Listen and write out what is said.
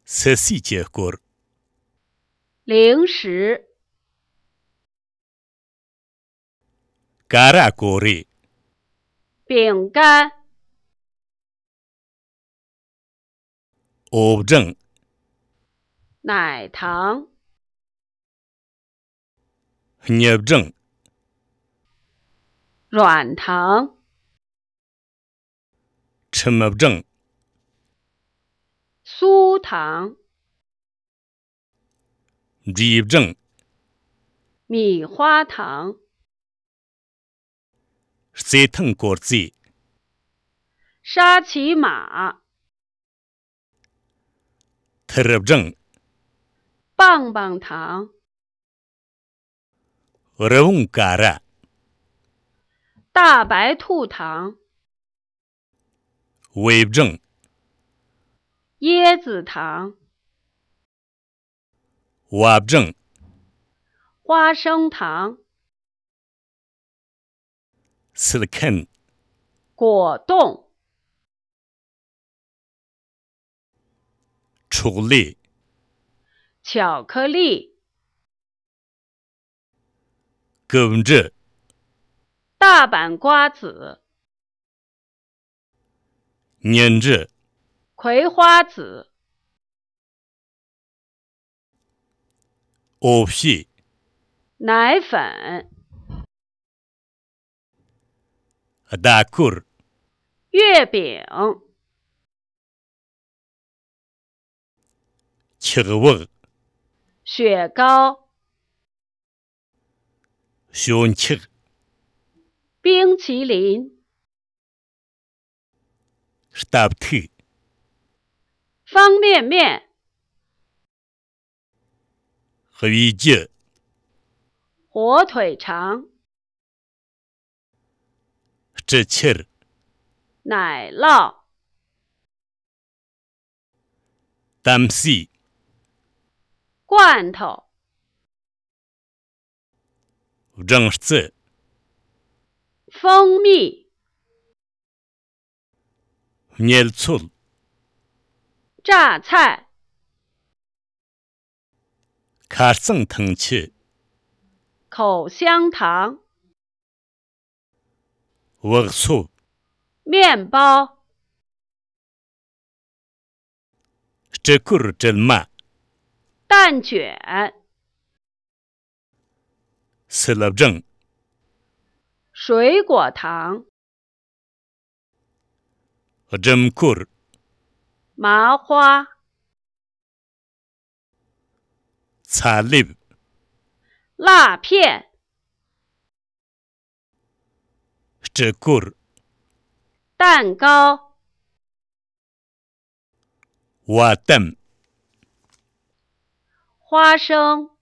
Sesi Chehkur 零食 Karakori 饼干 Objang 奶糖 Nyebjang 软糖 Chimabjang 酥糖 Jibjang 米花糖 Setang Korzi 沙琪玛 Thrabjang 棒棒糖 Ravung Kara 大白兔糖 Webjang 椰子糖 Wabjang 花生糖 Silken 果冻 Chugli 巧克力 Gumje 大阪瓜子 Nyenje 葵花籽 Opshi 奶粉 Dakur 月饼 Chigwag 雪糕 Shonchig 冰淇淋 Stabti 方便面 Hvije 火腿肠 Chichir 奶酪 Tamsi 罐头 Vjangstse 蜂蜜 Nyeltsul 榨菜 Karsang Tangchi 口香糖 Wagsu 面包 Chikur Chilma 蛋卷 Silabjang 水果糖 Jimkur 麻花 Tsalib 辣片 Chikur 蛋糕 Watam 花生